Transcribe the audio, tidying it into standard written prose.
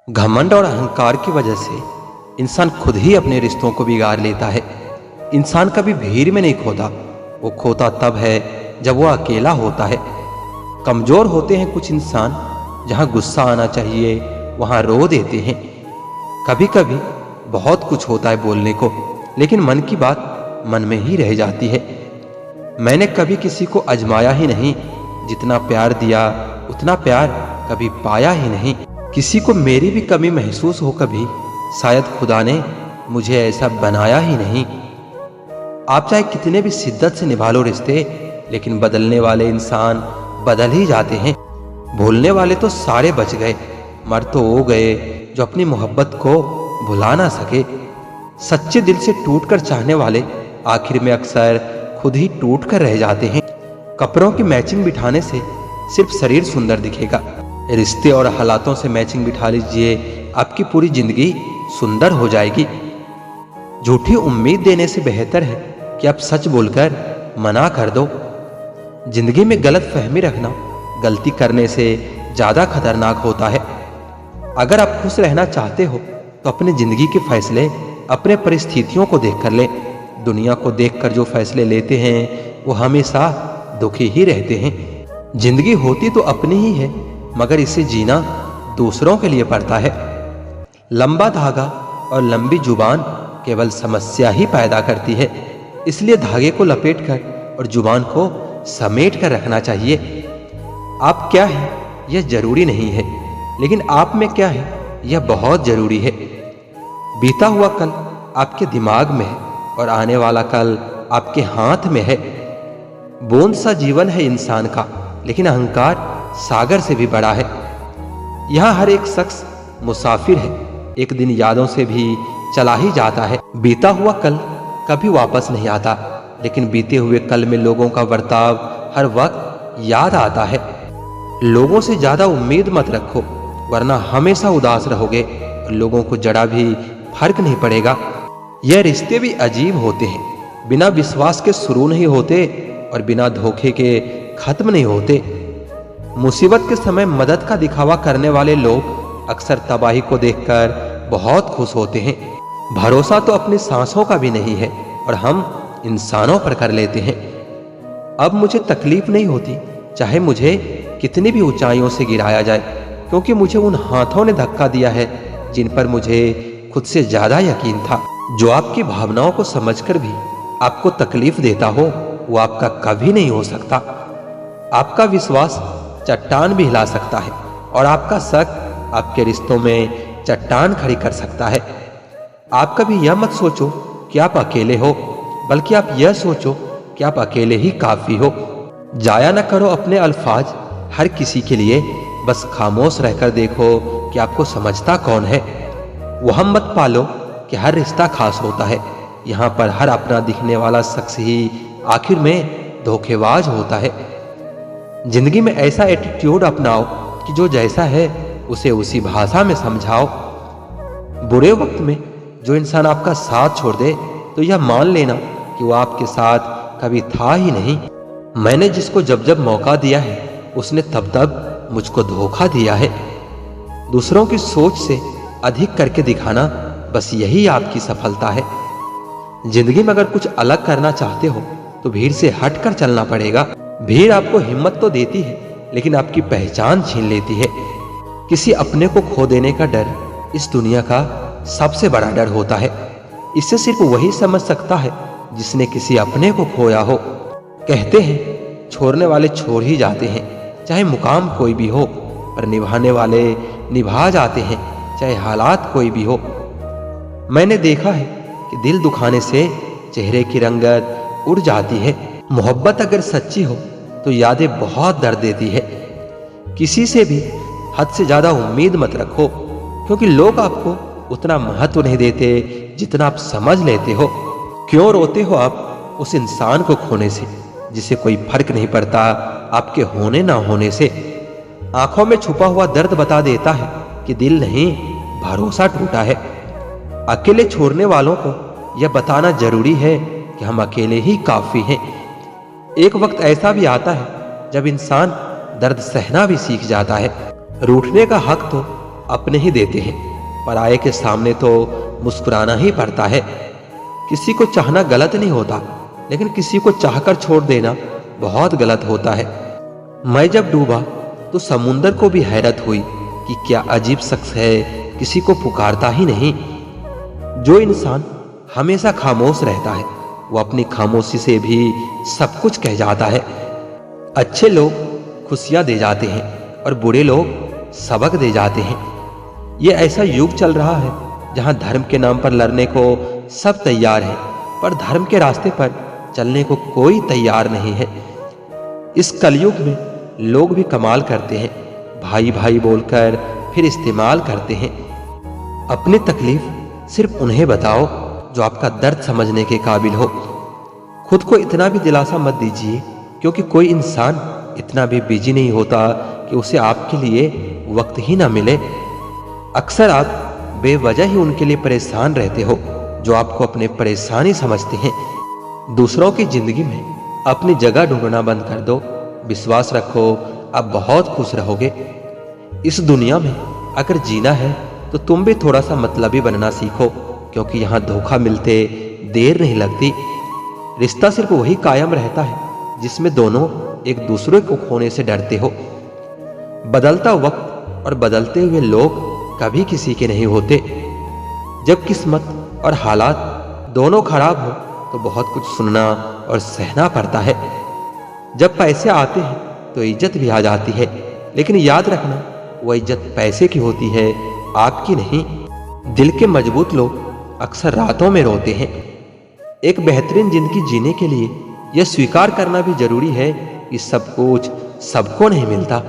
घमंड और अहंकार की वजह से इंसान खुद ही अपने रिश्तों को बिगाड़ लेता है। इंसान कभी भीड़ में नहीं खोता, वो खोता तब है जब वो अकेला होता है। कमजोर होते हैं कुछ इंसान, जहां गुस्सा आना चाहिए वहां रो देते हैं। कभी कभी बहुत कुछ होता है बोलने को, लेकिन मन की बात मन में ही रह जाती है। मैंने कभी किसी को आजमाया ही नहीं, जितना प्यार दिया उतना प्यार कभी पाया ही नहीं। किसी को मेरी भी कमी महसूस हो कभी, शायद खुदा ने मुझे ऐसा बनाया ही नहीं। आप चाहे कितने भी शिद्दत से निभा लो रिश्ते, लेकिन बदलने वाले इंसान बदल ही जाते हैं। भूलने वाले तो सारे बच गए, मर तो वो गए जो अपनी मोहब्बत को भुला ना सके। सच्चे दिल से टूटकर चाहने वाले आखिर में अक्सर खुद ही टूट कर रह जाते हैं। कपड़ों की मैचिंग बिठाने से सिर्फ शरीर सुंदर दिखेगा, रिश्ते और हालातों से मैचिंग बिठा लीजिए, आपकी पूरी जिंदगी सुंदर हो जाएगी। झूठी उम्मीद देने से बेहतर है कि आप सच बोलकर मना कर दो। जिंदगी में गलत फहमी रखना गलती करने से ज्यादा खतरनाक होता है। अगर आप खुश रहना चाहते हो तो अपनी जिंदगी के फैसले अपने परिस्थितियों को देखकर लें। दुनिया को देखकर जो फैसले लेते हैं वो हमेशा दुखी ही रहते हैं। जिंदगी होती तो अपनी ही है, मगर इसे जीना दूसरों के लिए पड़ता है। लंबा धागा और लंबी जुबान केवल समस्या ही पैदा करती है, इसलिए धागे को लपेटकर और जुबान को समेट कर रखना चाहिए। आप क्या है यह जरूरी नहीं है, लेकिन आप में क्या है यह बहुत जरूरी है। बीता हुआ कल आपके दिमाग में है और आने वाला कल आपके हाथ में है। बूंद सा जीवन है इंसान का, लेकिन अहंकार सागर से भी बड़ा है। यहाँ हर एक शख्स मुसाफिर है, एक दिन यादों से भी चला ही जाता है। बीता हुआ कल कभी वापस नहीं आता, लेकिन बीते हुए कल में लोगों का बर्ताव हर वक्त याद आता है। लोगों से ज्यादा उम्मीद मत रखो, वरना हमेशा उदास रहोगे और लोगों को जरा भी फर्क नहीं पड़ेगा। यह रिश्ते भी अजीब होते हैं, बिना विश्वास के शुरू नहीं होते और बिना धोखे के खत्म नहीं होते। मुसीबत के समय मदद का दिखावा करने वाले लोग अक्सर तबाही को देखकर बहुत खुश होते हैं। भरोसा तो अपनी सांसों का भी नहीं है और हम इंसानों पर कर लेते हैं। अब मुझे तकलीफ नहीं होती, चाहे मुझे कितनी भी ऊंचाइयों से गिराया जाए, क्योंकि मुझे उन हाथों ने धक्का दिया है जिन पर मुझे खुद से ज्यादा यकीन था। जो आपकी भावनाओं को समझकर भी आपको तकलीफ देता हो, वो आपका कभी नहीं हो सकता। आपका विश्वास चट्टान भी हिला सकता है और आपका शक आपके रिश्तों में चट्टान खड़ी कर सकता है। आप कभी यह मत सोचो कि आप अकेले हो, बल्कि आप यह सोचो कि आप अकेले ही काफी हो। जाया न करो अपने अल्फाज हर किसी के लिए, बस खामोश रहकर देखो कि आपको समझता कौन है। वह मत पालो कि हर रिश्ता खास होता है। यहाँ पर हर अपना दिखने वाला शख्स ही आखिर में धोखेबाज होता है। जिंदगी में ऐसा एटीट्यूड अपनाओ कि जो जैसा है उसे उसी भाषा में समझाओ। बुरे वक्त में जो इंसान आपका साथ छोड़ दे, तो यह मान लेना कि वो आपके साथ कभी था ही नहीं। मैंने जिसको जब जब मौका दिया है, उसने तब तब मुझको धोखा दिया है। दूसरों की सोच से अधिक करके दिखाना, बस यही आपकी सफलता है। जिंदगी में अगर कुछ अलग करना चाहते हो तो भीड़ से हटकर चलना पड़ेगा। भीड़ आपको हिम्मत तो देती है, लेकिन आपकी पहचान छीन लेती है। किसी अपने को खो देने का डर इस दुनिया का सबसे बड़ा डर होता है। इसे सिर्फ वही समझ सकता है जिसने किसी अपने को खोया हो। कहते हैं छोड़ने वाले छोड़ ही जाते हैं, चाहे मुकाम कोई भी हो, पर निभाने वाले निभा जाते हैं, चाहे हालात कोई भी हो। मैंने देखा है कि दिल दुखाने से चेहरे की रंगत उड़ जाती है। मोहब्बत अगर सच्ची हो तो यादें बहुत दर्द देती है। किसी से भी हद से ज्यादा उम्मीद मत रखो, क्योंकि लोग आपको उतना महत्व नहीं देते जितना आप समझ लेते हो। क्यों रोते हो आप उस इंसान को खोने से जिसे कोई फर्क नहीं पड़ता आपके होने ना होने से। आंखों में छुपा हुआ दर्द बता देता है कि दिल नहीं, भरोसा टूटा है। अकेले छोड़ने वालों को यह बताना जरूरी है कि हम अकेले ही काफी हैं। एक वक्त ऐसा भी आता है जब इंसान दर्द सहना भी सीख जाता है। रूठने का हक तो अपने ही देते हैं, पराये के सामने तो मुस्कुराना ही पड़ता है। किसी को चाहना गलत नहीं होता, लेकिन किसी को चाहकर छोड़ देना बहुत गलत होता है। मैं जब डूबा तो समुंदर को भी हैरत हुई कि क्या अजीब शख्स है, किसी को पुकारता ही नहीं। जो इंसान हमेशा खामोश रहता है वो अपनी खामोशी से भी सब कुछ कह जाता है। अच्छे लोग खुशियां दे जाते हैं और बुरे लोग सबक दे जाते हैं। ये ऐसा युग चल रहा है जहां धर्म के नाम पर लड़ने को सब तैयार है, पर धर्म के रास्ते पर चलने को कोई तैयार नहीं है। इस कलयुग में लोग भी कमाल करते हैं, भाई भाई बोलकर फिर इस्तेमाल करते हैं। अपनी तकलीफ सिर्फ उन्हें बताओ जो आपका दर्द समझने के काबिल हो। खुद को इतना भी दिलासा मत दीजिए, क्योंकि कोई इंसान इतना भी बिजी नहीं होता कि उसे आपके लिए वक्त ही ना मिले। अक्सर आप बेवजह ही उनके लिए परेशान रहते हो जो आपको अपने परेशानी समझते हैं। दूसरों की जिंदगी में अपनी जगह ढूंढना बंद कर दो। विश्वास रखो, आप बहुत खुश रहोगे। इस दुनिया में अगर जीना है तो तुम भी थोड़ा सा मतलबी बनना सीखो, क्योंकि यहाँ धोखा मिलते देर नहीं लगती। रिश्ता सिर्फ वही कायम रहता है जिसमें दोनों एक दूसरे को खोने से डरते हो। बदलता वक्त और बदलते हुए लोग कभी किसी के नहीं होते। जब किस्मत और हालात दोनों खराब हो तो बहुत कुछ सुनना और सहना पड़ता है। जब पैसे आते हैं तो इज्जत भी आ जाती है, लेकिन याद रखना वह इज्जत पैसे की होती है, आपकी नहीं। दिल के मजबूत लोग अक्सर रातों में रोते हैं। एक बेहतरीन जिंदगी जीने के लिए यह स्वीकार करना भी जरूरी है कि सब कुछ सबको नहीं मिलता।